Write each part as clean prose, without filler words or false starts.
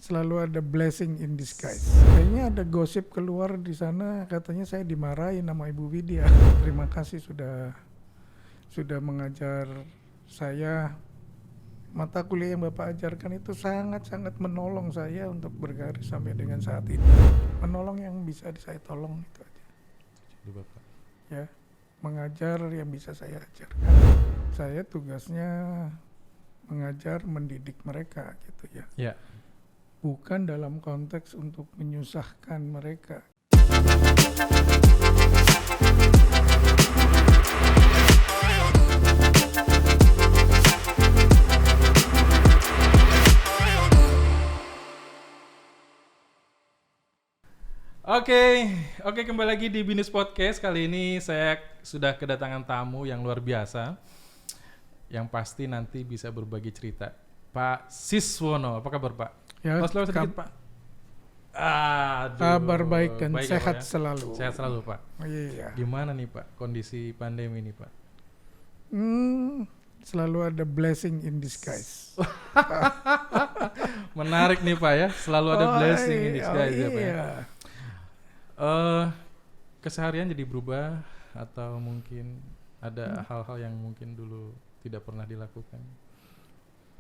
selalu ada blessing in disguise. Kayaknya ada gosip keluar di sana, katanya saya dimarahin sama Ibu Widya. Terima kasih sudah mengajar saya. Mata kuliah yang Bapak ajarkan itu sangat-sangat menolong saya untuk berkarir sampai dengan saat ini. Menolong yang bisa saya tolong itu aja. Jadi Bapak. Ya, mengajar yang bisa saya ajarkan. Saya tugasnya mengajar, mendidik mereka gitu ya. Ya. Bukan dalam konteks untuk menyusahkan mereka. Oke, kembali lagi di Binus Podcast. Kali ini saya sudah kedatangan tamu yang luar biasa, yang pasti nanti bisa berbagi cerita. Pak Siswono, apa kabar Pak? Ya, Close sedikit Pak. Kabar baik dan baik sehat ya, Pak, selalu. Sehat selalu Pak. Iya. Gimana nih Pak kondisi pandemi ini Pak? Selalu ada blessing in disguise. Menarik nih Pak ya, selalu ada blessing in disguise ya Pak ya. Keseharian jadi berubah atau mungkin ada hal-hal yang mungkin dulu tidak pernah dilakukan?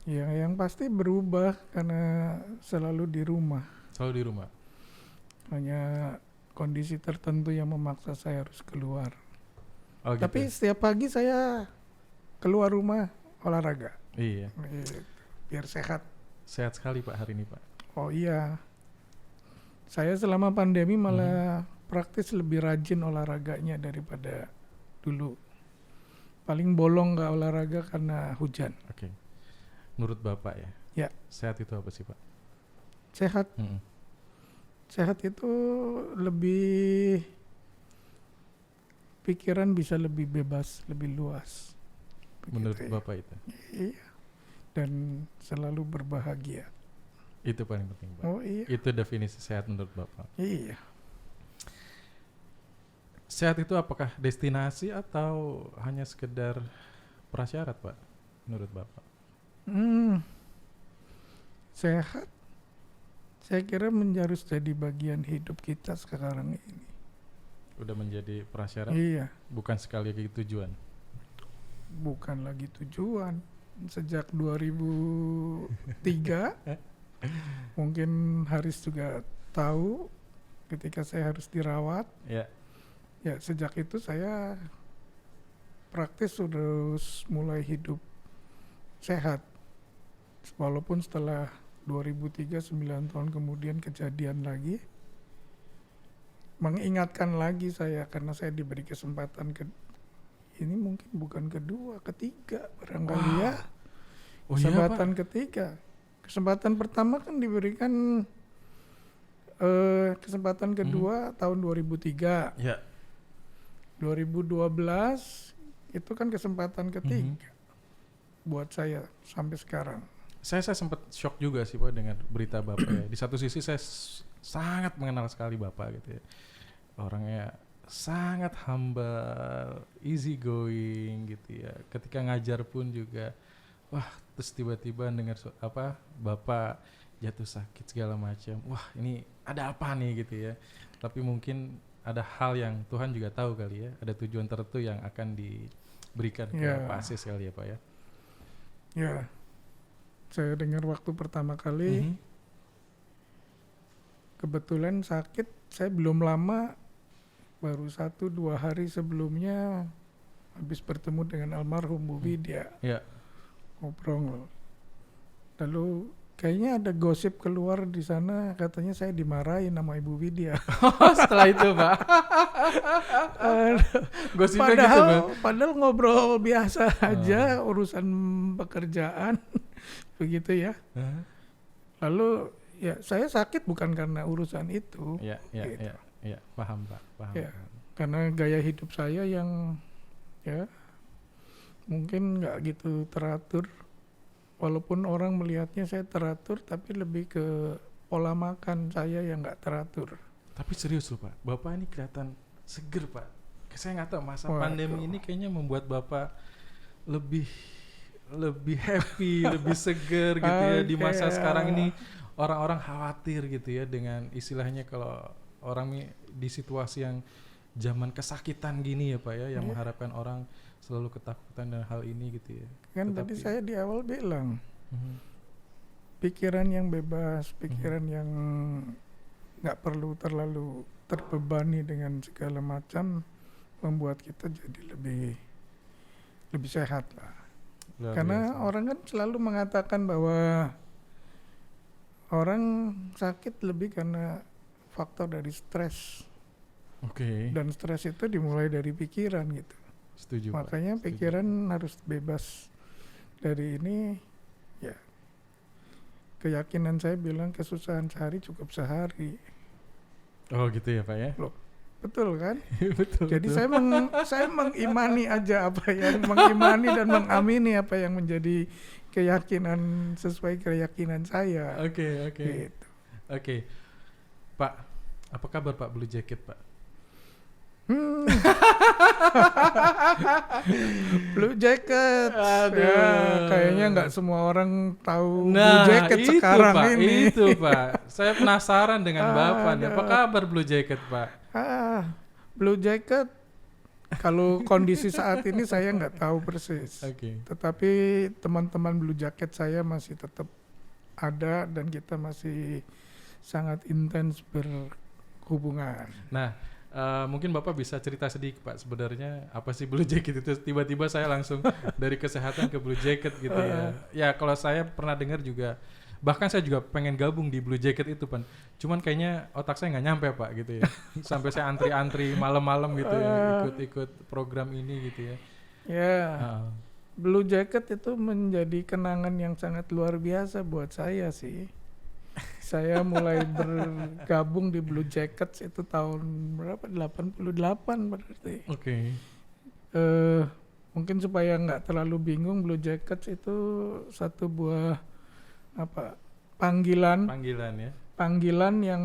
Ya, yang pasti berubah karena selalu di rumah. Selalu di rumah. Hanya kondisi tertentu yang memaksa saya harus keluar. Oh, Tapi gitu. setiap pagi saya keluar rumah olahraga. Iya. Biar sehat. Sehat sekali Pak hari ini Pak. Oh iya. Saya selama pandemi malah praktis lebih rajin olahraganya daripada dulu. Paling bolong nggak olahraga karena hujan. Oke. Menurut Bapak ya. Ya. Sehat itu apa sih Pak? Sehat. Sehat itu lebih pikiran bisa lebih bebas, lebih luas. Begitu Menurut ya. Bapak itu. Iya. Dan selalu berbahagia. Itu paling penting Pak. Oh iya. Itu definisi sehat menurut Bapak. Iya. Sehat itu apakah destinasi atau hanya sekedar prasyarat Pak menurut Bapak? Sehat. Saya kira harus jadi bagian hidup kita sekarang ini. Udah menjadi prasyarat, Iya. bukan sekali lagi tujuan. Bukan lagi tujuan. Sejak 2003 mungkin Haris juga tahu ketika saya harus dirawat. Ya. Ya, sejak itu saya praktis sudah mulai hidup sehat. Walaupun setelah 2003 9 tahun kemudian kejadian lagi, mengingatkan lagi saya karena saya diberi kesempatan ini mungkin bukan kedua, ketiga barangkali ya. Oh iya, Kesempatan Pak. ketiga. Kesempatan pertama kan diberikan kesempatan kedua tahun 2003. Ya. 2012 itu kan kesempatan ketiga buat saya sampai sekarang. Saya sempat shock juga sih Pak dengan berita Bapak ya. Di satu sisi saya sangat mengenal sekali Bapak gitu ya. Orangnya sangat humble, easy going gitu ya. Ketika ngajar pun juga, wah, terus tiba-tiba dengar Bapak jatuh sakit segala macam. Wah, ini ada apa nih gitu ya. Tapi mungkin ada hal yang Tuhan juga tahu kali ya. Ada tujuan tertentu yang akan diberikan ke Pak Sis kali ya Pak ya. Ya, saya dengar waktu pertama kali kebetulan sakit. Saya belum lama, baru 1-2 hari sebelumnya habis bertemu dengan almarhum Bu Widya. Ya. Ngobrol. Lalu kayaknya ada gosip keluar di sana, katanya saya dimarahin sama Ibu Widya. Setelah itu Pak. Gosipnya gitu Pak. Padahal ngobrol biasa aja, urusan pekerjaan begitu ya. Lalu ya saya sakit bukan karena urusan itu. Ya, paham Pak, paham. Ya, karena gaya hidup saya yang ya mungkin nggak gitu teratur. Walaupun orang melihatnya saya teratur, tapi lebih ke pola makan saya yang nggak teratur. Tapi serius loh Pak, Bapak ini kelihatan seger Pak. Saya nggak tahu masa pandemi ini kayaknya membuat Bapak lebih happy, lebih seger gitu ya di masa sekarang ini. orang-orang khawatir gitu ya dengan istilahnya kalau orang di situasi yang zaman kesakitan gini ya Pak ya, yang Iya. mengharapkan orang selalu ketakutan dan hal ini gitu ya. Kan tadi Tetapi- saya di awal bilang, Mhm. pikiran yang bebas, pikiran yang nggak perlu terlalu terbebani dengan segala macam membuat kita jadi lebih sehat lah. Luar Karena biasa. orang kan selalu mengatakan bahwa orang sakit lebih karena faktor dari stres, Oke, dan stres itu dimulai dari pikiran gitu. setuju Pak. Makanya Setuju. pikiran harus bebas dari ini. Ya, keyakinan saya bilang kesusahan sehari cukup sehari. Oh gitu ya Pak ya. Betul kan? Betul. Jadi betul. saya mengimani aja apa yang mengimani dan mengamini apa yang menjadi keyakinan sesuai keyakinan saya. Oke. Gitu. Oke. Pak, apa kabar Pak Blue Jacket Pak? Hmm. Blue Jacket. Aduh. Ya, kayaknya nggak semua orang tahu Blue Nah, Jacket itu sekarang Pak, ini. itu Pak. Saya penasaran dengan Bapak nih. Apa Aduh. kabar Blue Jacket Pak? Blue Jacket. Kalau kondisi saat ini saya nggak tahu persis. Oke. Tetapi teman-teman Blue Jacket saya masih tetap ada dan kita masih sangat intens berhubungan. Nah, mungkin Bapak bisa cerita sedikit Pak, sebenarnya apa sih Blue Jacket itu? Tiba-tiba saya langsung dari kesehatan ke Blue Jacket gitu ya. Ya kalau saya pernah dengar juga, bahkan saya juga pengen gabung di Blue Jacket itu Pan. Cuman kayaknya otak saya nggak nyampe Pak gitu ya. Sampai saya antri-antri malam-malam gitu ya, ikut-ikut program ini gitu ya. Ya, Ah, Blue Jacket itu menjadi kenangan yang sangat luar biasa buat saya sih. Saya mulai bergabung di Blue Jackets itu tahun berapa? 88 berarti. Oke. Mungkin supaya nggak terlalu bingung, Blue Jackets itu satu buah panggilan Panggilan ya. yang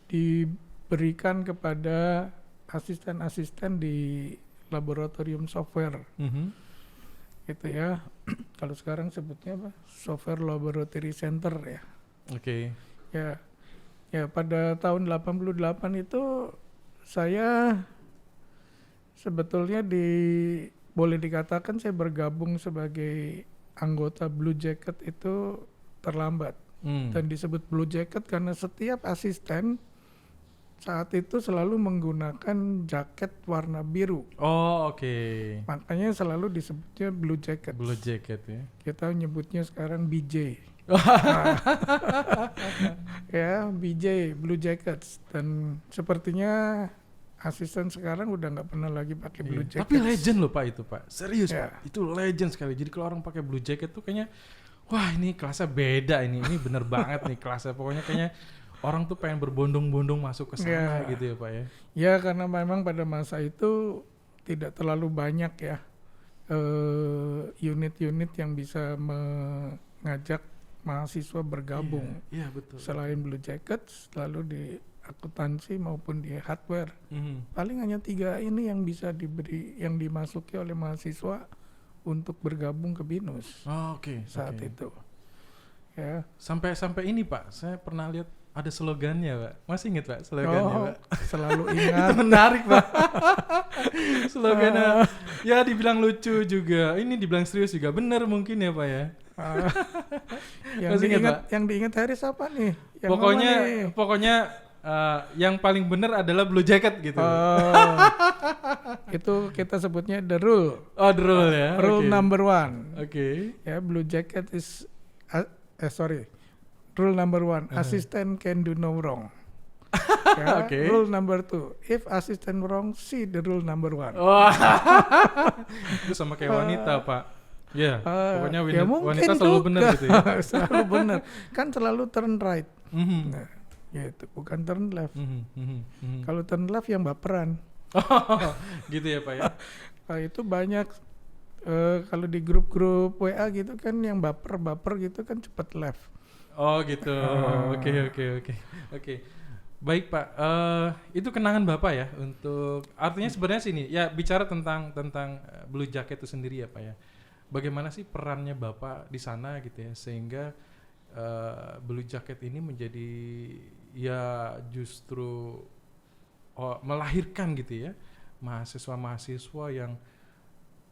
diberikan kepada asisten-asisten di laboratorium software Mhm. gitu ya. Kalau sekarang sebutnya apa? Software Laboratory Center ya. Oke. Ya pada tahun 88 itu saya sebetulnya boleh dikatakan saya bergabung sebagai anggota Blue Jacket itu terlambat. Dan disebut Blue Jacket karena setiap asisten saat itu selalu menggunakan jaket warna biru. Oh, oke. Makanya selalu disebutnya Blue Jacket. Blue Jacket ya. Kita nyebutnya sekarang BJ. Nah, ya BJ, Blue Jackets. Dan sepertinya asisten sekarang udah nggak pernah lagi pakai Blue Iya. Jackets. Tapi legend loh Pak itu Pak. Serius Ya. Pak. Itu legend sekali. Jadi kalau orang pakai Blue Jacket tuh kayaknya wah ini kelasnya beda ini. Ini bener banget nih kelasnya. Pokoknya kayaknya orang tuh pengen berbondong-bondong masuk ke sana Ya. gitu ya Pak ya. Ya karena memang pada masa itu tidak terlalu banyak ya unit-unit yang bisa mengajak mahasiswa bergabung. Iya betul. Selain Blue Jackets, lalu di akuntansi maupun di hardware. Mhm. Paling hanya 3 ini yang bisa yang dimasuki oleh mahasiswa untuk bergabung ke BINUS Oh, oke. saat Oke. itu. Ya. Sampai ini Pak, saya pernah lihat ada slogannya Pak. Masih inget Pak slogannya Pak? Selalu Itu ingat. menarik Pak. Slogannya ya dibilang lucu juga. Ini dibilang serius juga. Bener mungkin ya Pak ya. Ah, yang Masih ingat, diingat Haris apa nih? Yang Pokoknya yang paling bener adalah Blue Jacket gitu. Oh, itu kita sebutnya the rule. Oh, the rule ya. Rule Oke. number 1. Oke. Ya, Blue Jacket is rule number 1, assistant can do no wrong. Ya, Oke. Rule number 2, if assistant wrong, see the rule number 1. Wah. Itu sama kayak wanita Pak. Ya, pokoknya ya mungkin wanita selalu juga. benar gitu ya. Selalu benar. Kan selalu turn right. Mhm. Nah, gitu, bukan turn left. Mhm, mhm, mhm. Kalau turn left yang baperan. Oh, gitu ya Pak ya. Nah, itu banyak kalau di grup-grup WA gitu kan yang baper gitu kan cepet left. Oh gitu. Oke. Baik Pak. Itu kenangan Bapak ya untuk artinya sebenarnya sini ya bicara tentang Blue Jacket itu sendiri ya Pak ya. Bagaimana sih perannya Bapak di sana gitu ya sehingga Blue Jacket ini menjadi ya justru melahirkan gitu ya mahasiswa-mahasiswa yang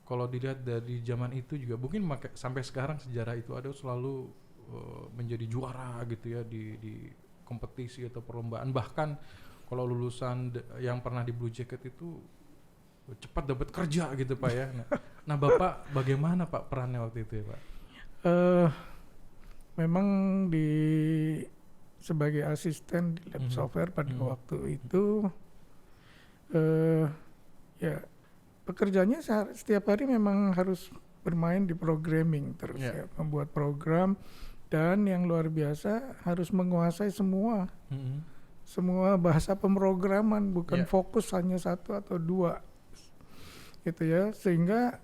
kalau dilihat dari zaman itu juga mungkin sampai sekarang sejarah itu ada selalu menjadi juara gitu ya di kompetisi atau perlombaan, bahkan kalau lulusan yang pernah di Blue Jacket itu cepat dapat kerja gitu Pak ya. Nah Bapak bagaimana Pak perannya waktu itu ya Pak? Memang sebagai asisten di lab software pada waktu itu ya pekerjaannya setiap hari memang harus bermain di programming terus ya, membuat program, dan yang luar biasa harus menguasai semua bahasa pemrograman, bukan fokus hanya satu atau dua gitu ya, sehingga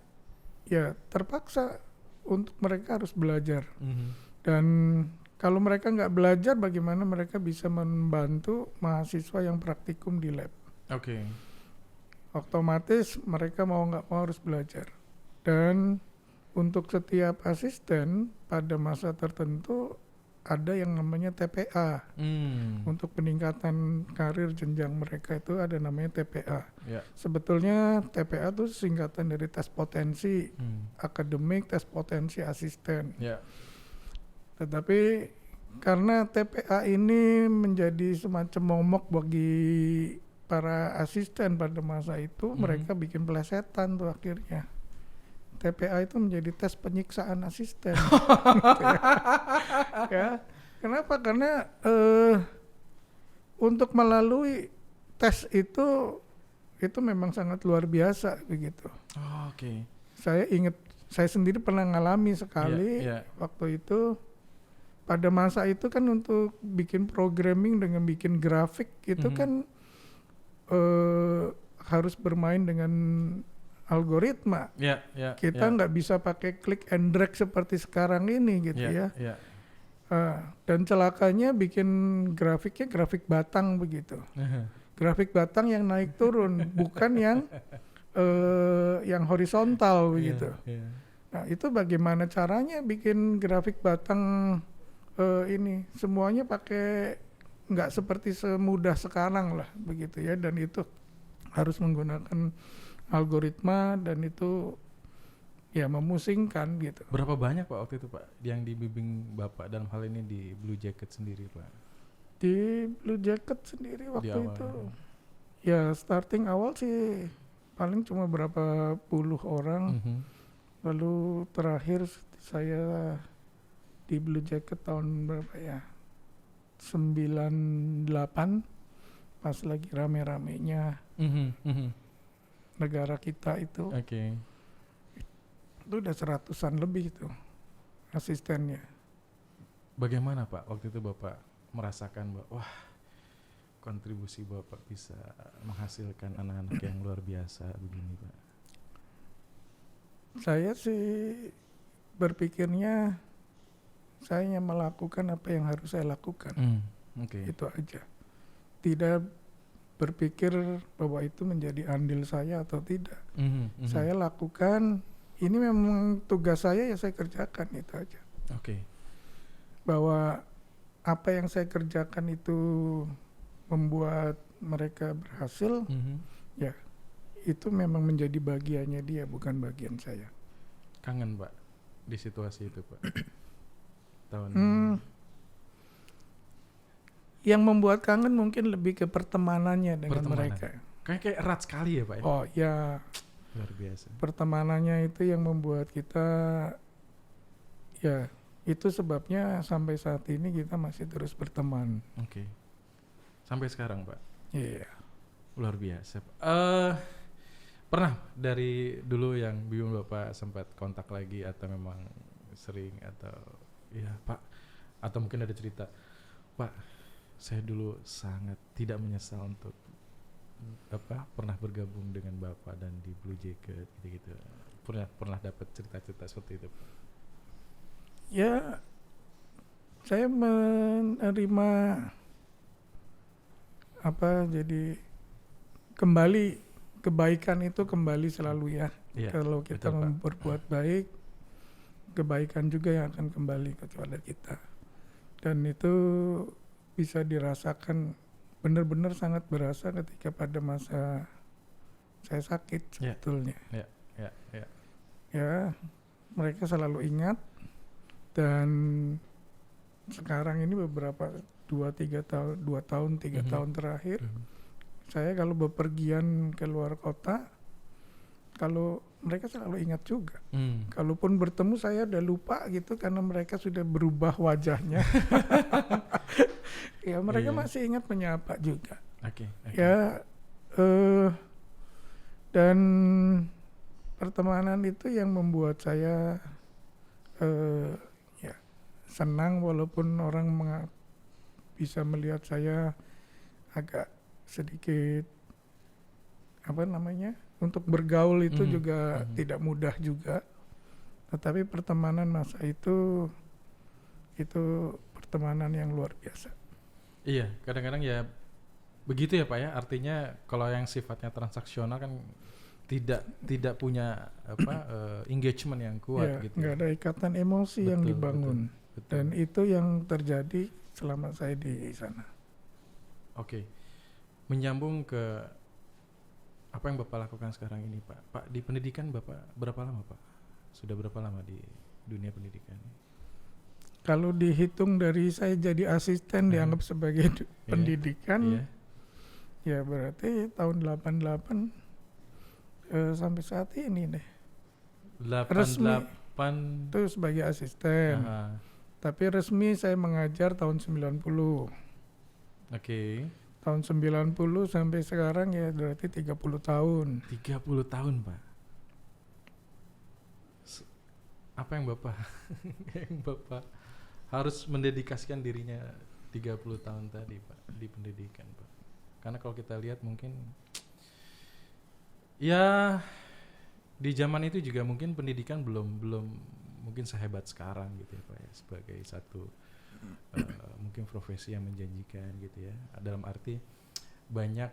ya terpaksa untuk mereka harus belajar. Dan kalau mereka nggak belajar, bagaimana mereka bisa membantu mahasiswa yang praktikum di lab? Otomatis mereka mau nggak mau harus belajar. Dan untuk setiap asisten pada masa tertentu ada yang namanya TPA. Untuk peningkatan karir jenjang mereka itu ada namanya TPA. Sebetulnya TPA itu singkatan dari tes potensi akademik, tes potensi asisten. Tetapi karena TPA ini menjadi semacam momok bagi para asisten pada masa itu, mereka bikin pelesetan tuh akhirnya. TPA itu menjadi tes penyiksaan asisten. Gitu ya. Kenapa? Karena untuk melalui tes itu memang sangat luar biasa begitu. Saya ingat, saya sendiri pernah ngalami sekali waktu itu. Pada masa itu kan untuk bikin programming dengan bikin grafik itu kan harus bermain dengan algoritma. Kita nggak bisa pakai click and drag seperti sekarang ini gitu ya. Dan celakanya bikin grafiknya grafik batang begitu. Grafik batang yang naik turun, bukan yang horizontal begitu. Nah itu bagaimana caranya bikin grafik batang ini semuanya pakai, nggak seperti semudah sekarang lah begitu ya, dan itu harus menggunakan algoritma dan itu ya memusingkan gitu. Berapa banyak Pak waktu itu Pak yang dibimbing Bapak dalam hal ini di Blue Jacket sendiri Pak? Di Blue Jacket sendiri waktu itu ya starting awal sih paling cuma berapa puluh orang. Lalu terakhir saya di Blue Jacket tahun berapa ya, 98, pas lagi rame-ramenya negara kita itu. Itu udah 100-an lebih itu asistennya. Bagaimana Pak waktu itu Bapak merasakan bahwa wah kontribusi Bapak bisa menghasilkan anak-anak yang luar biasa begini Pak? Saya sih berpikirnya saya hanya melakukan apa yang harus saya lakukan. Itu aja. Tidak berpikir bahwa itu menjadi andil saya atau tidak. Saya lakukan, ini memang tugas saya, ya saya kerjakan, itu aja. Bahwa apa yang saya kerjakan itu membuat mereka berhasil, ya itu memang menjadi bagiannya dia, bukan bagian saya. Kangen Pak di situasi itu Pak? Yang membuat kangen mungkin lebih ke pertemanannya dengan mereka. Kayak erat sekali ya Pak ya? Oh ya, luar biasa. Pertemanannya itu yang membuat kita, ya itu sebabnya sampai saat ini kita masih terus berteman. Sampai sekarang Pak? Iya. Luar biasa Pak. Pernah dari dulu yang bingung Bapak sempat kontak lagi atau memang sering atau ya Pak, atau mungkin ada cerita Pak, saya dulu sangat tidak menyesal untuk pernah bergabung dengan Bapak dan di Blue Jacket gitu. Pernah dapat cerita-cerita seperti itu Pak? Ya, saya menerima jadi kembali kebaikan itu kembali selalu ya. Kalau kita berbuat baik, kebaikan juga yang akan kembali kepada kita. Dan itu bisa dirasakan, benar-benar sangat berasa ketika pada masa saya sakit sebetulnya. Ya. Ya, mereka selalu ingat. Dan sekarang ini beberapa 2 tahun 3 tahun terakhir, saya kalau bepergian ke luar kota, kalau mereka selalu ingat juga. Kalaupun bertemu saya udah lupa gitu karena mereka sudah berubah wajahnya. Ya mereka masih ingat menyapa juga. Ya, dan pertemanan itu yang membuat saya ya senang, walaupun orang bisa melihat saya agak sedikit untuk bergaul itu juga tidak mudah juga. Tetapi pertemanan masa itu pertemanan yang luar biasa. Iya, kadang-kadang ya begitu ya Pak ya. Artinya kalau yang sifatnya transaksional kan tidak punya engagement yang kuat Ya, gitu. nggak ada ikatan emosi yang dibangun. Betul. Dan itu yang terjadi selama saya di sana. Oke. Menyambung ke apa yang Bapak lakukan sekarang ini Pak. Pak, di pendidikan Bapak berapa lama Pak? Sudah berapa lama di dunia pendidikan? Kalau dihitung dari saya jadi asisten dianggap sebagai pendidikan, ya berarti tahun 88 sampai saat ini deh. 88 itu sebagai asisten. Tapi resmi saya mengajar tahun 90. Tahun 90 sampai sekarang ya berarti 30 tahun. 30 tahun Pak. Apa yang Bapak harus mendedikasikan dirinya 30 tahun tadi Pak di pendidikan Pak? Karena kalau kita lihat mungkin ya di zaman itu juga mungkin pendidikan belum mungkin sehebat sekarang gitu ya Pak ya, sebagai satu mungkin profesi yang menjanjikan gitu ya, dalam arti banyak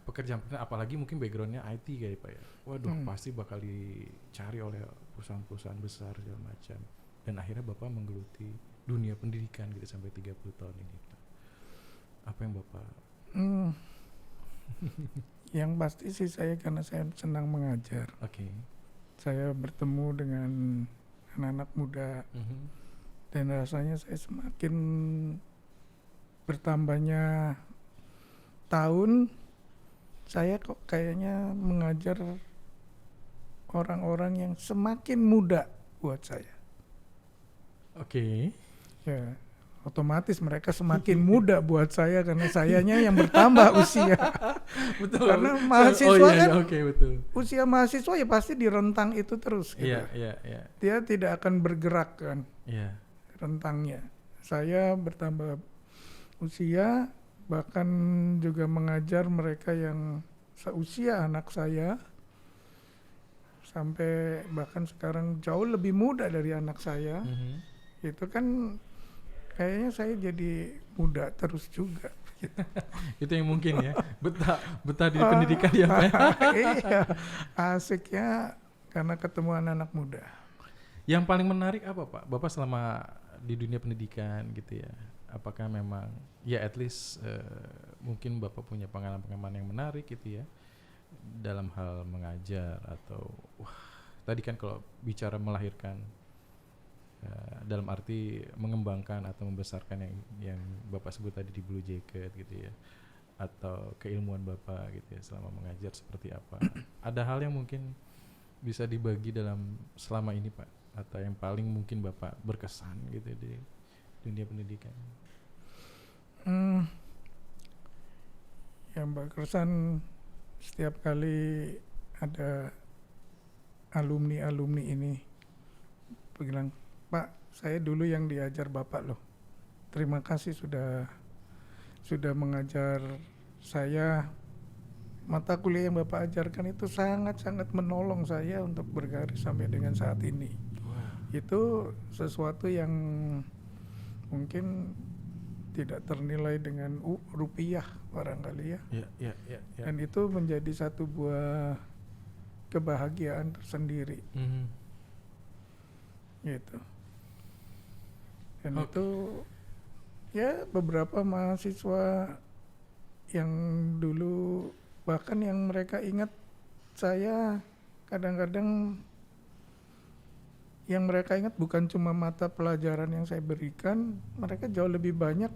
pekerjaan, apalagi mungkin backgroundnya IT kayak Pak ya, waduh pasti bakal dicari oleh perusahaan-perusahaan besar segala macam, dan akhirnya Bapak menggeluti dunia pendidikan gitu sampai 30 tahun ini Pak. Apa yang Bapak yang pasti sih saya, karena saya senang mengajar. Saya bertemu dengan anak-anak muda, dan rasanya saya semakin bertambahnya tahun, saya kok kayaknya mengajar orang-orang yang semakin muda buat saya. Ya, otomatis mereka semakin muda buat saya karena sayanya yang bertambah usia. Betul. Karena mahasiswa betul. Usia mahasiswa ya pasti di rentang itu terus gitu. Iya. Dia tidak akan bergerak kan. Iya. Rentangnya. Saya bertambah usia, bahkan juga mengajar mereka yang seusia anak saya, sampai bahkan sekarang jauh lebih muda dari anak saya. Itu kan kayaknya saya jadi muda terus juga. Itu yang mungkin ya, betah di pendidikan ya Pak. Iya, asiknya karena ketemu anak muda. Yang paling menarik apa Pak? Bapak selama di dunia pendidikan gitu ya, apakah memang ya at least mungkin Bapak punya pengalaman-pengalaman yang menarik gitu ya dalam hal mengajar, atau tadi kan kalau bicara melahirkan dalam arti mengembangkan atau membesarkan yang Bapak sebut tadi di Blue Jacket gitu ya, atau keilmuan Bapak gitu ya selama mengajar seperti apa? Ada hal yang mungkin bisa dibagi dalam selama ini Pak, atau yang paling mungkin Bapak berkesan gitu di dunia pendidikan? Yang berkesan setiap kali ada alumni ini bilang, Pak, saya dulu yang diajar Bapak loh. Terima kasih sudah mengajar saya. Mata kuliah yang Bapak ajarkan itu sangat-sangat menolong saya untuk berkarir sampai dengan saat ini. Itu sesuatu yang mungkin tidak ternilai dengan rupiah barangkali ya. Dan itu menjadi satu buah kebahagiaan tersendiri. Gitu. Dan itu ya beberapa mahasiswa yang dulu bahkan yang mereka ingat saya kadang-kadang yang mereka ingat bukan cuma mata pelajaran yang saya berikan, mereka jauh lebih banyak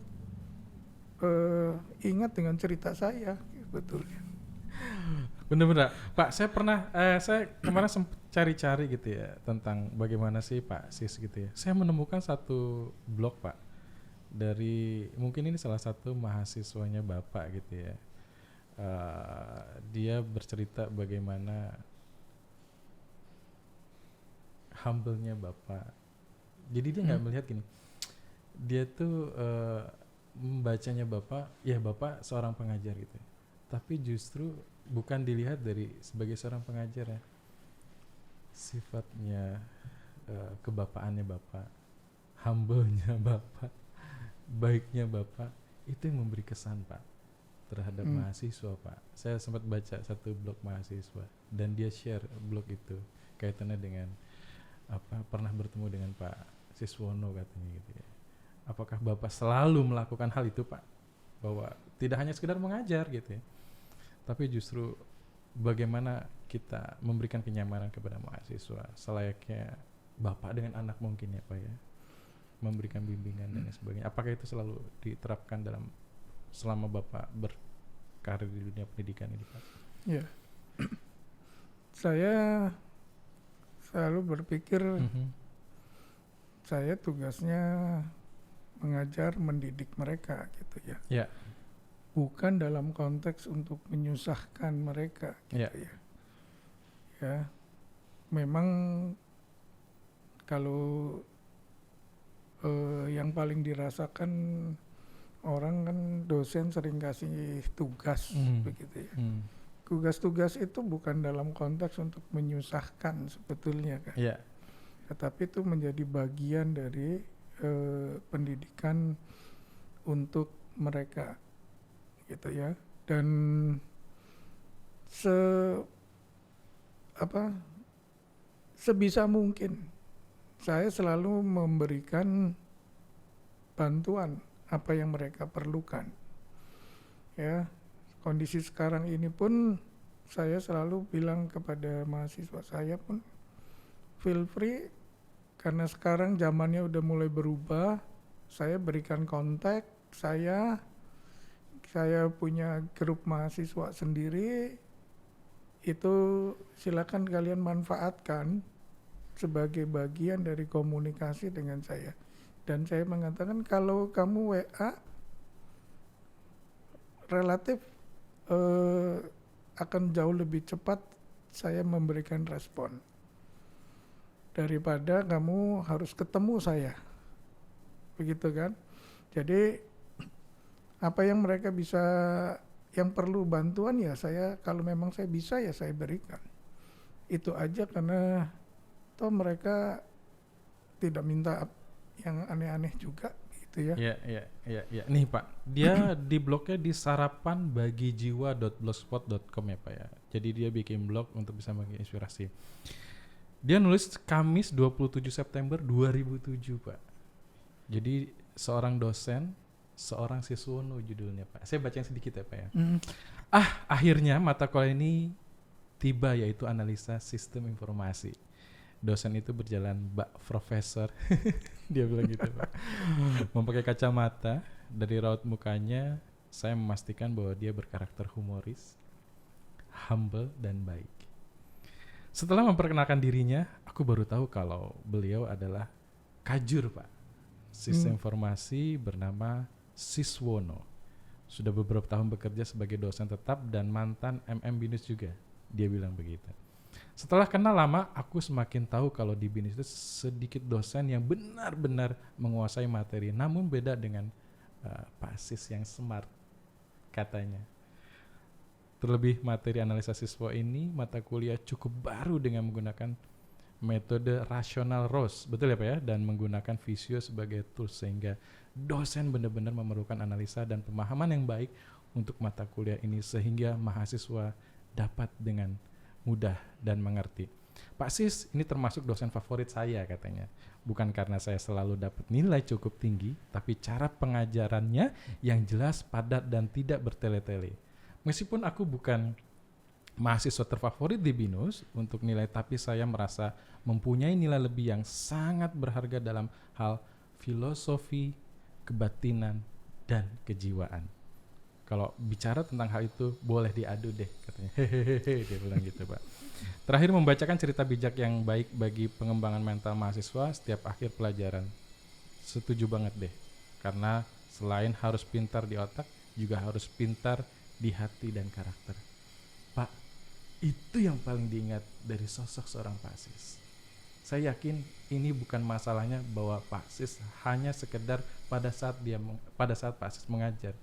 ingat dengan cerita saya sebetulnya. Bener-bener, Pak. Saya pernah, saya kemarin sempat cari-cari gitu ya tentang bagaimana sih Pak Sis gitu ya. Saya menemukan satu blog Pak dari mungkin ini salah satu mahasiswanya Bapak gitu ya. Dia bercerita bagaimana humble-nya Bapak. Jadi dia nggak melihat gini. Dia tuh membacanya Bapak, ya Bapak seorang pengajar gitu. Tapi justru bukan dilihat dari sebagai seorang pengajar ya. Sifatnya, kebapaannya Bapak, humble-nya Bapak, baiknya Bapak, itu yang memberi kesan Pak terhadap mahasiswa Pak. Saya sempat baca satu blog mahasiswa dan dia share blog itu kaitannya dengan pernah bertemu dengan Pak Siswono katanya gitu ya. Apakah Bapak selalu melakukan hal itu Pak? Bahwa tidak hanya sekedar mengajar gitu ya, tapi justru bagaimana kita memberikan kenyamanan kepada mahasiswa selayaknya Bapak dengan anak mungkin ya Pak ya, memberikan bimbingan dan sebagainya. Apakah itu selalu diterapkan dalam selama Bapak berkarir di dunia pendidikan ini Pak? Ya, saya selalu berpikir saya tugasnya mengajar, mendidik mereka gitu ya. Ya. Bukan dalam konteks untuk menyusahkan mereka gitu ya. Ya, memang kalau yang paling dirasakan orang kan dosen sering kasih tugas begitu ya. Tugas-tugas itu bukan dalam konteks untuk menyusahkan sebetulnya kan. Yeah. Tetapi itu menjadi bagian dari pendidikan untuk mereka gitu ya. Dan sebisa mungkin saya selalu memberikan bantuan apa yang mereka perlukan. Ya, kondisi sekarang ini pun saya selalu bilang kepada mahasiswa saya pun feel free, karena sekarang zamannya udah mulai berubah. Saya berikan kontak saya punya grup mahasiswa sendiri, itu silakan kalian manfaatkan sebagai bagian dari komunikasi dengan saya. Dan saya mengatakan kalau kamu WA relatif akan jauh lebih cepat saya memberikan respon daripada kamu harus ketemu saya, begitu kan. Jadi apa yang mereka bisa, yang perlu bantuan ya saya, kalau memang saya bisa ya saya berikan. Itu aja, karena toh mereka tidak minta yang aneh-aneh juga gitu ya. Ya. Nih Pak, dia di blognya di sarapanbagijiwa.blogspot.com ya Pak ya. Jadi dia bikin blog untuk bisa menginspirasi. Dia nulis Kamis 27 September 2007 Pak. Jadi seorang dosen, seorang Siswono judulnya Pak. Saya bacain sedikit ya Pak ya. Akhirnya mata kuliah ini tiba, yaitu analisa sistem informasi. Dosen itu berjalan Mbak Profesor, dia bilang gitu Pak. Memakai kacamata, dari raut mukanya saya memastikan bahwa dia berkarakter humoris, humble dan baik. Setelah memperkenalkan dirinya, aku baru tahu kalau beliau adalah Kajur Pak, sistem informasi bernama Siswono. Sudah beberapa tahun bekerja sebagai dosen tetap dan mantan BINUS juga, dia bilang begitu. Setelah kenal lama, aku semakin tahu kalau di BINUS itu sedikit dosen yang benar-benar menguasai materi, namun beda dengan Pak Sis yang smart katanya. Terlebih materi analisa siswa ini mata kuliah cukup baru dengan menggunakan metode rasional Rose, betul ya Pak ya, dan menggunakan Visio sebagai tools, sehingga dosen benar-benar memerlukan analisa dan pemahaman yang baik untuk mata kuliah ini sehingga mahasiswa dapat dengan mudah dan mengerti. Pak Sis, ini termasuk dosen favorit saya katanya. Bukan karena saya selalu dapat nilai cukup tinggi, tapi cara pengajarannya yang jelas, padat, dan tidak bertele-tele. Meskipun aku bukan mahasiswa terfavorit di BINUS untuk nilai, tapi saya merasa mempunyai nilai lebih yang sangat berharga dalam hal filosofi, kebatinan, dan kejiwaan. Kalau bicara tentang hal itu boleh diadu deh katanya. Hehehe, dia bilang gitu, Pak. Terakhir, membacakan cerita bijak yang baik bagi pengembangan mental mahasiswa setiap akhir pelajaran. Setuju banget deh. Karena selain harus pintar di otak, juga harus pintar di hati dan karakter. Pak, itu yang paling diingat dari sosok seorang Pak Sis. Saya yakin ini bukan masalahnya bahwa Pak Sis hanya sekedar pada saat Pak Sis mengajar,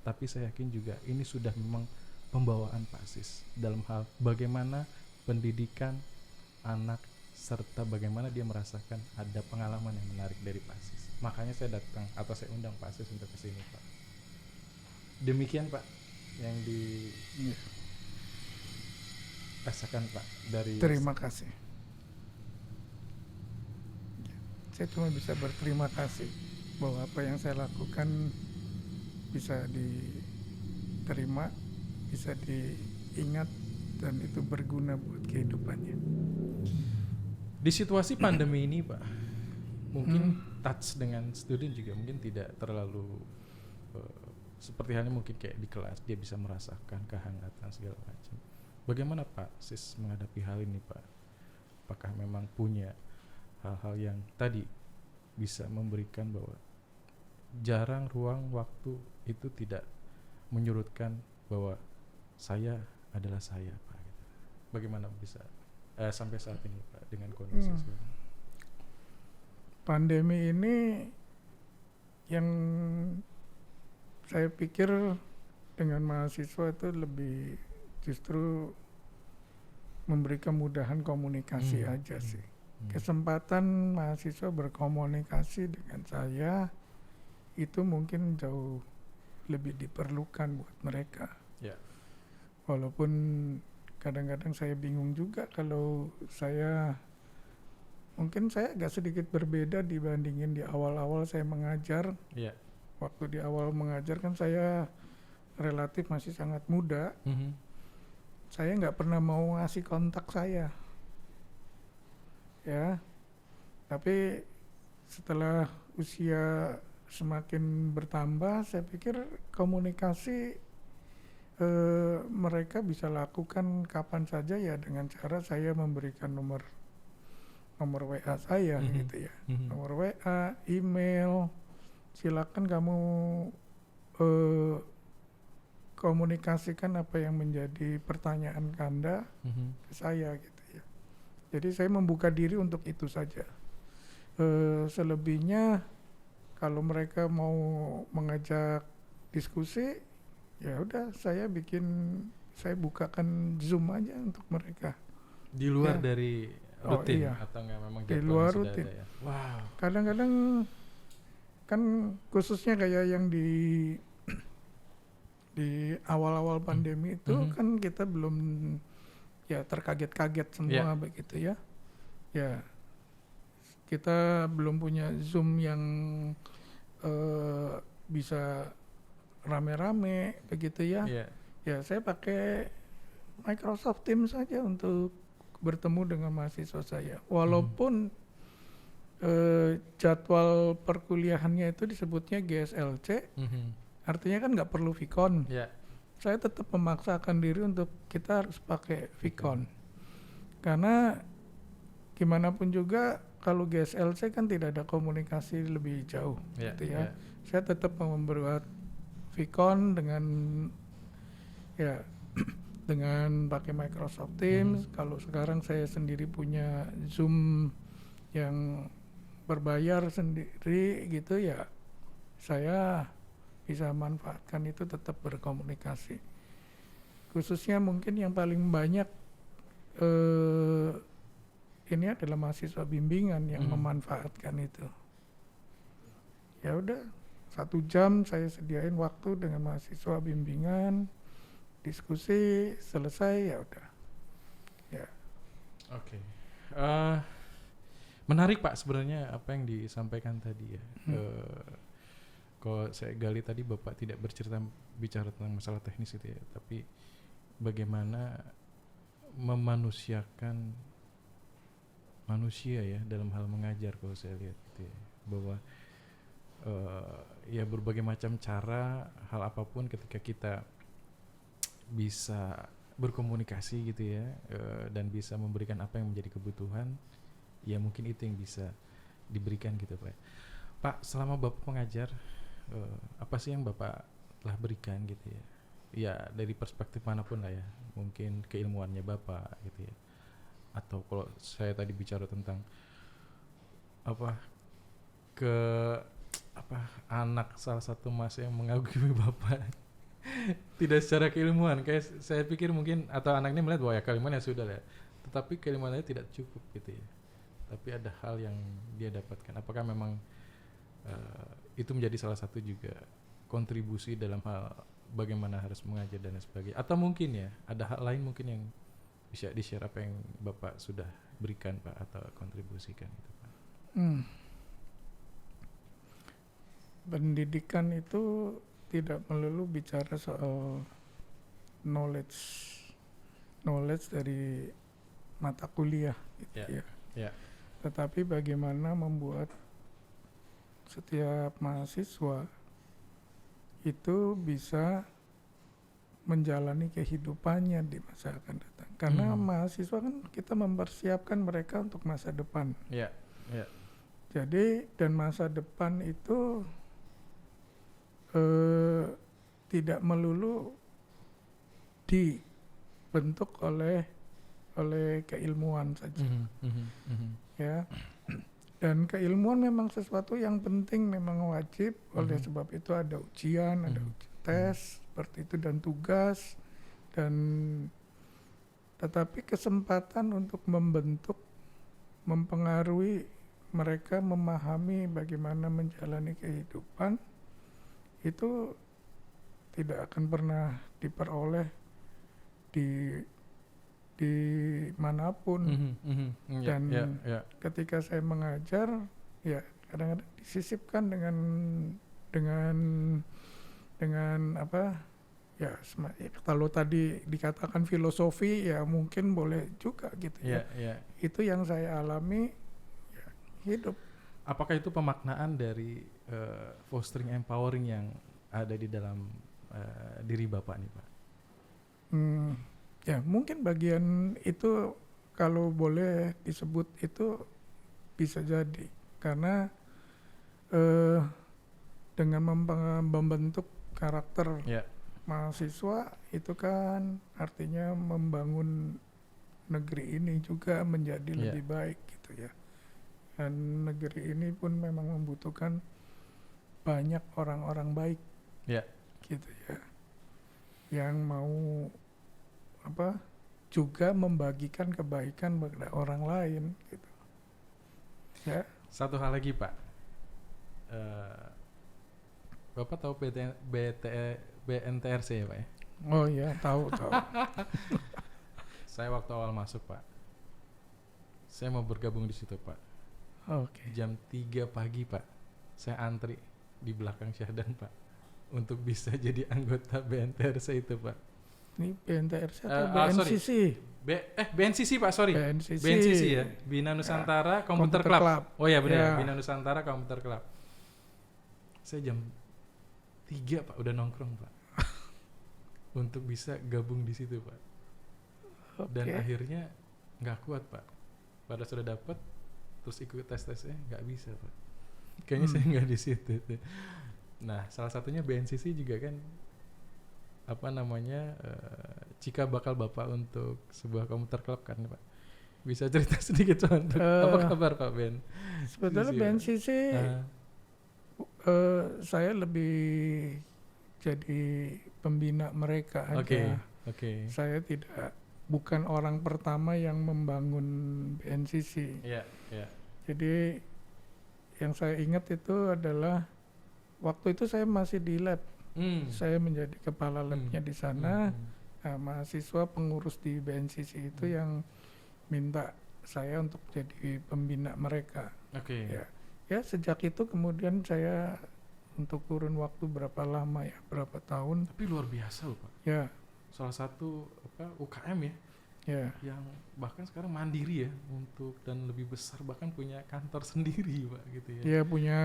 tapi saya yakin juga ini sudah memang pembawaan Pak Sis dalam hal bagaimana pendidikan anak serta bagaimana dia merasakan ada pengalaman yang menarik dari Pak Sis. Makanya saya datang atau saya undang Pak Sis untuk kesini, Pak. Demikian, Pak, yang dirasakan, Pak, dari. Terima kasih. Saya cuma bisa berterima kasih bahwa apa yang saya lakukan bisa diterima, bisa diingat, dan itu berguna buat kehidupannya. Di situasi pandemi ini, Pak, mungkin touch dengan student juga mungkin tidak terlalu seperti halnya mungkin kayak di kelas dia bisa merasakan kehangatan segala macam. Bagaimana Pak Sis menghadapi hal ini, Pak? Apakah memang punya hal-hal yang tadi bisa memberikan bahwa jarang ruang waktu itu tidak menyurutkan bahwa saya adalah saya, Pak? Bagaimana bisa sampai saat ini, Pak, dengan kondisi sekarang? Pandemi ini yang saya pikir dengan mahasiswa itu lebih justru memberi kemudahan komunikasi aja sih. Kesempatan mahasiswa berkomunikasi dengan saya itu mungkin jauh lebih diperlukan buat mereka. Ya. Walaupun kadang-kadang saya bingung juga kalau mungkin saya agak sedikit berbeda dibandingin di awal-awal saya mengajar. Ya. Waktu di awal mengajar kan saya relatif masih sangat muda. Saya nggak pernah mau ngasih kontak saya. Ya, tapi setelah usia semakin bertambah, saya pikir komunikasi mereka bisa lakukan kapan saja ya dengan cara saya memberikan nomor WA saya gitu ya. Nomor WA, email, silakan kamu komunikasikan apa yang menjadi pertanyaan Anda ke saya gitu ya. Jadi saya membuka diri untuk itu saja. Selebihnya kalau mereka mau mengajak diskusi, ya udah saya bukakan Zoom aja untuk mereka. Di luar Ya. dari rutin Iya. atau enggak memang Di jadwalnya luar sudah rutin. ada ya? Wow. Kadang-kadang kan khususnya kayak yang di awal-awal pandemi itu kan kita belum ya terkaget-kaget semua begitu ya. Ya kita belum punya Zoom yang bisa rame-rame begitu ya. Ya saya pakai Microsoft Teams saja untuk bertemu dengan mahasiswa saya. Walaupun jadwal perkuliahannya itu disebutnya GSLC, artinya kan nggak perlu Vicon. Saya tetap memaksakan diri untuk kita harus pakai Vicon. Karena gimana pun juga kalau GSLC kan tidak ada komunikasi lebih jauh gitu ya. Saya tetap membuat Vicon dengan ya dengan pakai Microsoft Teams. Kalau sekarang saya sendiri punya Zoom yang berbayar sendiri gitu ya, saya bisa manfaatkan itu tetap berkomunikasi. Khususnya mungkin yang paling banyak ini adalah mahasiswa bimbingan yang memanfaatkan itu. Ya udah 1 jam saya sediain waktu dengan mahasiswa bimbingan, diskusi selesai ya udah. Ya. Oke. Eh, menarik Pak sebenarnya apa yang disampaikan tadi ya. Kalau saya gali tadi Bapak tidak bicara tentang masalah teknis itu ya, tapi bagaimana memanusiakan manusia ya dalam hal mengajar kalau saya lihat gitu ya. Bahwa ya berbagai macam cara, hal apapun ketika kita bisa berkomunikasi gitu ya, dan bisa memberikan apa yang menjadi kebutuhan, ya mungkin itu yang bisa diberikan gitu Pak. Pak, selama Bapak mengajar, apa sih yang Bapak telah berikan gitu ya? Ya dari perspektif manapun lah ya, mungkin keilmuannya Bapak gitu ya. Atau kalau saya tadi bicara tentang apa ke apa anak salah satu mas yang mengagumi Bapak tidak secara keilmuan, kayak saya pikir mungkin atau anaknya melihat bahwa ya keilmuan ya sudah lah, tetapi keilmuannya tidak cukup gitu ya, tapi ada hal yang dia dapatkan. Apakah memang itu menjadi salah satu juga kontribusi dalam hal bagaimana harus mengajar dan sebagainya, atau mungkin ya ada hal lain mungkin yang bisa di-share apa yang Bapak sudah berikan Pak atau kontribusikan gitu Pak? Pendidikan itu tidak melulu bicara soal knowledge dari mata kuliah gitu ya. Yeah. Tetapi bagaimana membuat setiap mahasiswa itu bisa menjalani kehidupannya di masa akan datang. Karena mahasiswa kan kita mempersiapkan mereka untuk masa depan. Yeah. Jadi dan masa depan itu tidak melulu dibentuk oleh keilmuan saja. Ya. Dan keilmuan memang sesuatu yang penting, memang wajib. Oleh sebab itu ada ujian, ada tes seperti itu dan tugas, dan tetapi kesempatan untuk membentuk, mempengaruhi mereka memahami bagaimana menjalani kehidupan itu tidak akan pernah diperoleh di manapun. Dan ketika saya mengajar ya kadang-kadang disisipkan dengan apa ya, kalau tadi dikatakan filosofi ya mungkin boleh juga gitu ya. Itu yang saya alami ya, hidup. Apakah itu pemaknaan dari fostering empowering yang ada di dalam diri Bapak nih Pak? Ya mungkin bagian itu kalau boleh disebut itu bisa jadi, karena dengan membentuk karakter mahasiswa itu kan artinya membangun negeri ini juga menjadi lebih baik gitu ya. Dan negeri ini pun memang membutuhkan banyak orang-orang baik gitu ya, yang mau juga membagikan kebaikan kepada orang lain gitu ya. Satu hal lagi Pak, Bapak tahu BNTRC ya Pak ya? Oh ya, tahu. Saya waktu awal masuk Pak, saya mau bergabung di situ Pak. Jam 3 pagi Pak, saya antri di belakang Syahdan Pak untuk bisa jadi anggota BNTRC itu Pak. Ini BNTRC atau BNCC? BNCC Pak, sorry. BNCC ya, Bina Nusantara Computer Club. Oh ya benar, Bina Nusantara Computer Club. Saya jam 3 Pak udah nongkrong Pak untuk bisa gabung di situ Pak. Dan akhirnya nggak kuat Pak. Pada sudah dapat terus ikut tes-tesnya nggak bisa Pak. Kayaknya saya nggak di situ. Nah salah satunya BNCC juga kan jika bakal Bapak untuk sebuah komputer club kan Pak. Bisa cerita sedikit Pak, apa kabar Pak Ben? Sebetulnya BNCC saya lebih jadi pembina mereka aja. Saya bukan orang pertama yang membangun BNCC. Jadi yang saya ingat itu adalah waktu itu saya masih di lab. Saya menjadi kepala labnya di sana. Nah, mahasiswa pengurus di BNCC itu yang minta saya untuk jadi pembina mereka. Oke. Ya sejak itu kemudian saya untuk kurun waktu berapa lama ya, berapa tahun Tapi luar biasa loh Pak. ya. Salah satu UKM ya Ya, yang bahkan sekarang mandiri ya untuk dan lebih besar bahkan punya kantor sendiri Pak gitu ya. dia punya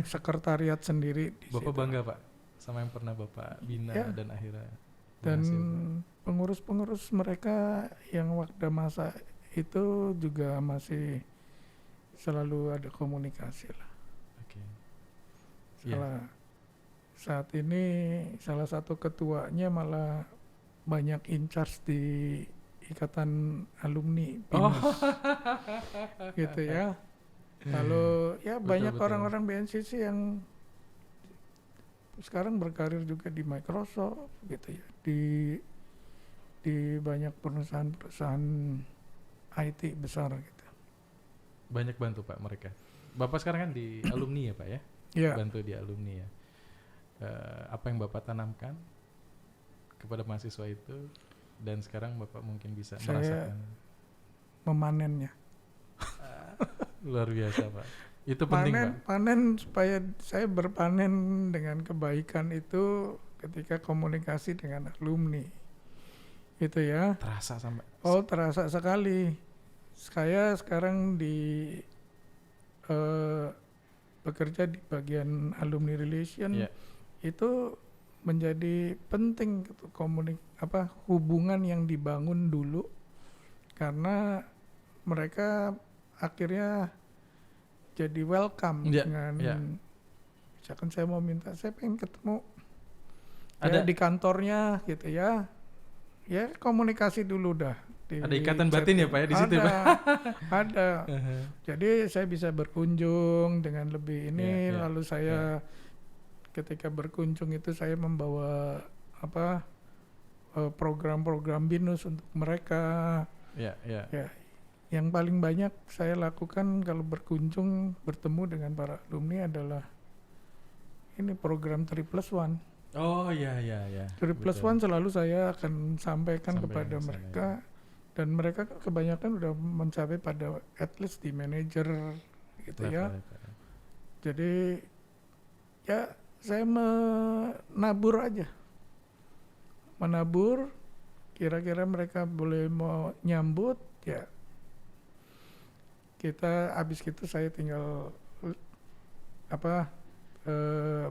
sekretariat sendiri di Bapak situ. bangga Pak sama yang pernah Bapak bina Ya. dan akhirnya Dan berhasil, Pak. pengurus-pengurus mereka yang waktu masa itu juga masih selalu ada komunikasi lah. Oke. Iya. Saat ini salah satu ketuanya malah banyak in charge di ikatan alumni BINUS, gitu ya. Lalu ya Betul, banyak betul. orang-orang BNCC yang sekarang berkarir juga di Microsoft gitu ya, di banyak perusahaan-perusahaan IT besar gitu. Banyak bantu Pak mereka. Bapak sekarang kan di alumni ya Pak ya? Ya, Bantu di alumni ya. Apa yang Bapak tanamkan kepada mahasiswa itu dan sekarang Bapak mungkin bisa Saya merasakan memanennya. luar biasa Pak. Itu penting Pak. Panen supaya saya berpanen dengan kebaikan itu ketika komunikasi dengan alumni, gitu ya. Terasa sampai Oh, terasa sekali. Saya sekarang bekerja di bagian alumni relation. Iya. Itu menjadi penting gitu, hubungan yang dibangun dulu, karena mereka akhirnya jadi welcome Iya, dengan iya. misalkan saya mau minta, saya pengen ketemu Ada- ya, di kantornya gitu ya komunikasi dulu dah. Ada ikatan batin ya Pak ya di situ ya, Pak? Ada. Jadi saya bisa berkunjung dengan lebih ini, Iya, iya, lalu saya ketika berkunjung itu saya membawa program-program BINUS untuk mereka. Iya, iya. Ya, yang paling banyak saya lakukan kalau berkunjung bertemu dengan para alumni adalah ini program 3+1. Oh iya, iya, iya. 3+1 selalu saya akan sampaikan Sampai kepada yang sana, mereka, dan mereka kebanyakan udah mencapai pada at least di manager gitu ya. Jadi ya saya menabur aja, kira-kira mereka boleh mau nyambut ya, kita habis gitu saya tinggal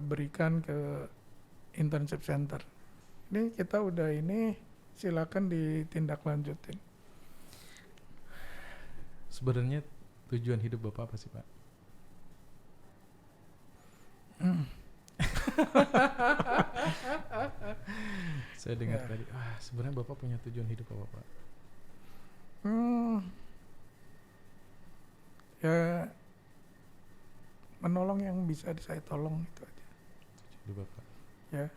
berikan ke internship center. Ini kita udah ini, silakan ditindaklanjutin. Sebenarnya tujuan hidup Bapak apa sih Pak? Saya dengar tadi, sebenarnya Bapak punya tujuan hidup apa Pak? Ya menolong yang bisa saya tolong, itu aja. Hidup Bapak. Ya,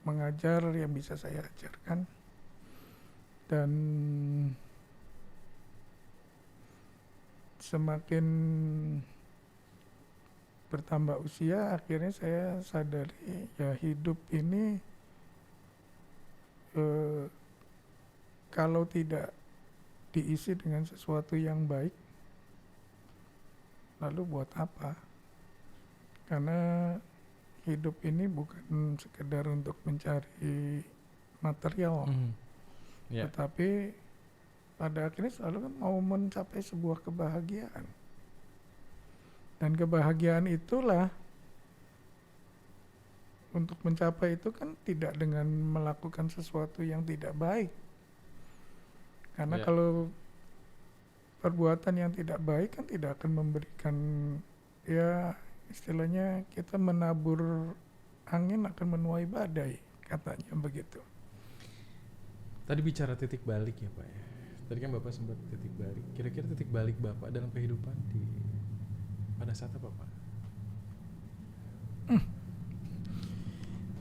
mengajar yang bisa saya ajarkan, dan semakin bertambah usia akhirnya saya sadari ya hidup ini kalau tidak diisi dengan sesuatu yang baik, lalu buat apa? Karena hidup ini bukan sekedar untuk mencari material, Ya. tetapi pada akhirnya selalu kan mau mencapai sebuah kebahagiaan. Dan kebahagiaan itulah, untuk mencapai itu kan tidak dengan melakukan sesuatu yang tidak baik. Karena Ya. kalau perbuatan yang tidak baik kan tidak akan memberikan, ya istilahnya kita menabur angin akan menuai badai, katanya begitu. Tadi bicara titik balik ya Pak ya. Tadi kan Bapak sempat titik balik. Kira-kira titik balik Bapak dalam kehidupan pada saat apa Pak?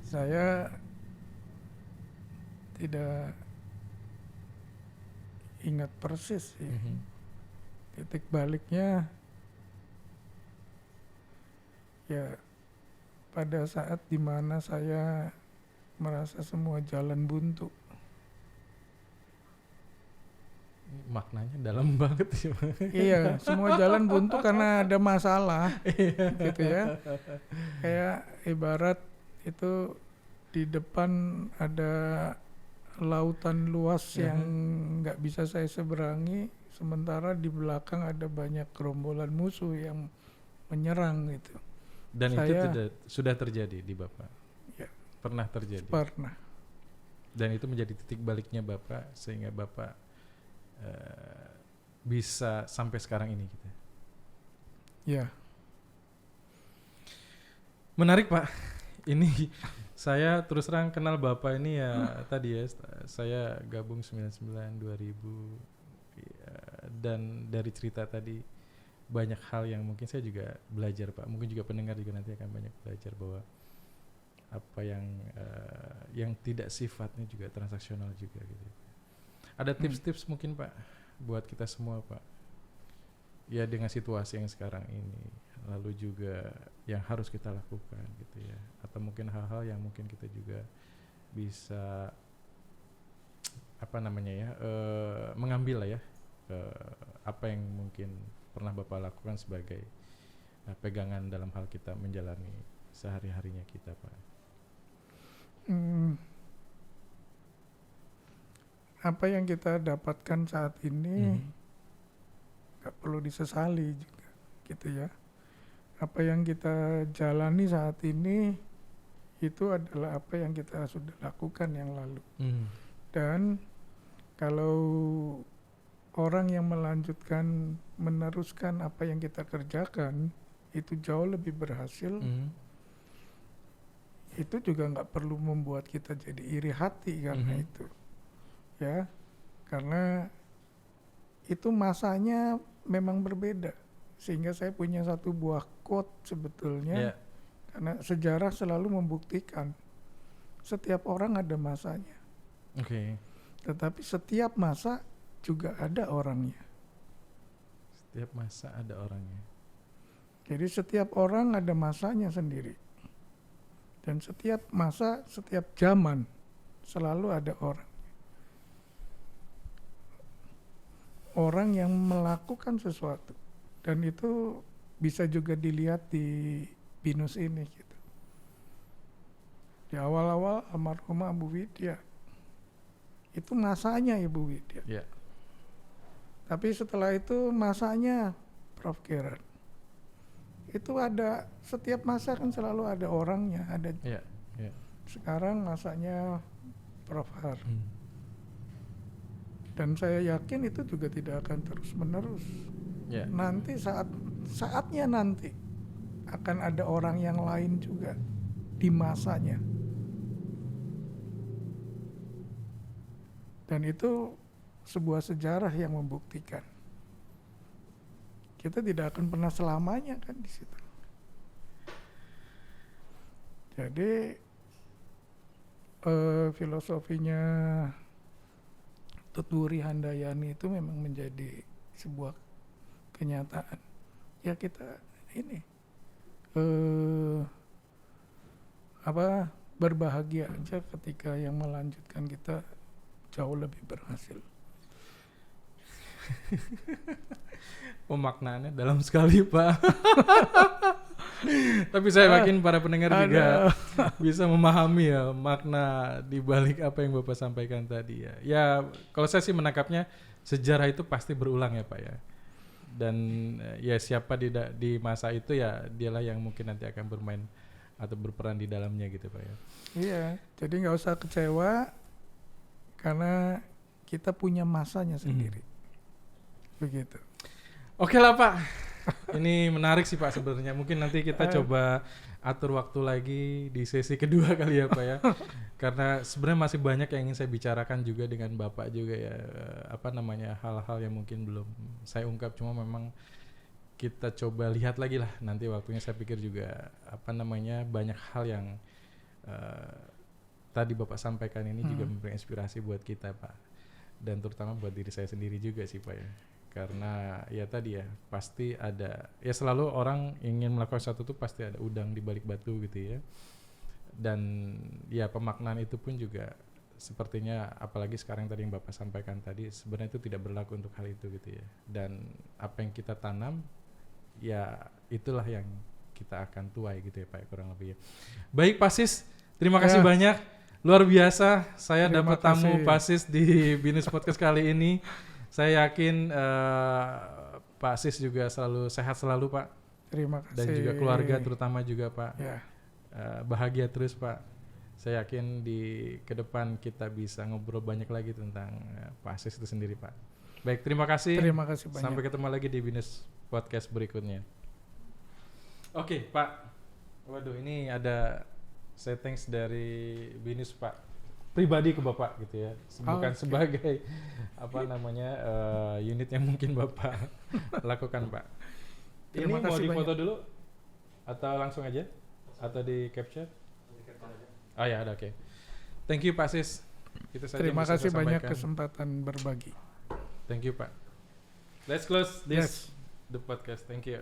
Saya tidak ingat persis sih. Titik baliknya ya pada saat dimana saya merasa semua jalan buntu. maknanya dalam banget sih. Iya, semua jalan buntu karena ada masalah, gitu ya. Kayak ibarat itu di depan ada lautan luas yang nggak bisa saya seberangi, sementara di belakang ada banyak gerombolan musuh yang menyerang gitu. Dan itu Saya sudah terjadi di Bapak. ya, Pernah terjadi. pernah. Dan itu menjadi titik baliknya Bapak sehingga Bapak bisa sampai sekarang ini gitu. Ya, Menarik Pak. Ini saya terus terang kenal Bapak ini ya tadi ya, saya gabung 99 2000 ya, dan dari cerita tadi banyak hal yang mungkin saya juga belajar Pak. Mungkin juga pendengar juga nanti akan banyak belajar bahwa apa yang tidak sifatnya juga transaksional juga gitu. Ada tips-tips mungkin Pak buat kita semua Pak. Ya dengan situasi yang sekarang ini, lalu juga yang harus kita lakukan gitu ya. Atau mungkin hal-hal yang mungkin kita juga bisa mengambil lah ya apa yang mungkin pernah Bapak lakukan sebagai pegangan dalam hal kita menjalani sehari-harinya kita Pak. Apa yang kita dapatkan saat ini nggak perlu disesali juga, gitu ya. Apa yang kita jalani saat ini itu adalah apa yang kita sudah lakukan yang lalu. Dan kalau orang yang meneruskan apa yang kita kerjakan itu jauh lebih berhasil, itu juga nggak perlu membuat kita jadi iri hati karena itu, ya, karena itu masanya memang berbeda. Sehingga saya punya satu buah quote sebetulnya, karena sejarah selalu membuktikan setiap orang ada masanya. Tetapi setiap masa juga ada orangnya. Setiap masa ada orangnya. Jadi setiap orang ada masanya sendiri. Dan setiap masa, setiap zaman selalu ada orang. Orang yang melakukan sesuatu. Dan itu bisa juga dilihat di Binus ini gitu. Di awal-awal almarhumah Bu Widya, itu masanya Ibu Widya. Tapi setelah itu masanya Prof. Geran. Itu ada, setiap masa kan selalu ada orangnya, ada. Sekarang masanya Prof. Har. Dan saya yakin itu juga tidak akan terus menerus. Nanti saatnya nanti akan ada orang yang lain juga di masanya. Dan itu sebuah sejarah yang membuktikan. Kita tidak akan pernah selamanya kan di situ. Jadi filosofinya Tutwuri Handayani itu memang menjadi sebuah kenyataan. Ya kita ini berbahagia aja ketika yang melanjutkan kita jauh lebih berhasil. Pemaknaannya dalam sekali Pak. Tapi saya yakin para pendengar juga bisa memahami ya makna di balik apa yang Bapak sampaikan tadi ya. Ya kalau saya sih menangkapnya sejarah itu pasti berulang ya Pak ya. Dan ya siapa di masa itu ya dialah yang mungkin nanti akan bermain atau berperan di dalamnya gitu Pak ya. Iya, jadi nggak usah kecewa karena kita punya masanya sendiri. Begitu. Oke lah Pak. Ini menarik sih Pak sebenarnya. Mungkin nanti kita coba atur waktu lagi di sesi kedua kali ya Pak ya. Karena sebenarnya masih banyak yang ingin saya bicarakan juga dengan Bapak juga ya. Hal-hal yang mungkin belum saya ungkap. Cuma memang kita coba lihat lagi lah nanti waktunya. Saya pikir juga banyak hal yang tadi Bapak sampaikan ini juga memberi inspirasi buat kita Pak. Dan terutama buat diri saya sendiri juga sih Pak ya. Karena ya tadi ya pasti ada ya selalu orang ingin melakukan sesuatu tuh pasti ada udang di balik batu gitu ya. Dan ya pemaknaan itu pun juga sepertinya apalagi sekarang tadi yang Bapak sampaikan tadi sebenarnya itu tidak berlaku untuk hal itu gitu ya. Dan apa yang kita tanam ya itulah yang kita akan tuai gitu ya Pak, kurang lebih ya. Baik Pak Sis, terima kasih banyak. Luar biasa saya Terima dapat tamu kasih. Pak Sis di Binus Podcast kali ini. Saya yakin Pak Sis juga selalu sehat selalu Pak. Terima kasih. Dan juga keluarga terutama juga Pak. Ya. Bahagia terus Pak. Saya yakin di ke depan kita bisa ngobrol banyak lagi tentang Pak Sis itu sendiri Pak. Baik, terima kasih. Terima kasih banyak. Sampai ketemu lagi di Binus Podcast berikutnya. Oke Pak. Waduh, ini ada saya thanks dari Binus Pak. Pribadi ke Bapak gitu ya. Bukan sebagai apa namanya unit yang mungkin Bapak lakukan Pak. Ini Terima mau kasih difoto dulu atau langsung aja atau di capture? Oh ya ada, oke. Thank you Pak Sis. Itu saja yang Terima bisa kasih saya banyak sampaikan. kesempatan berbagi. Thank you Pak. Let's close this Yes. the podcast. Thank you.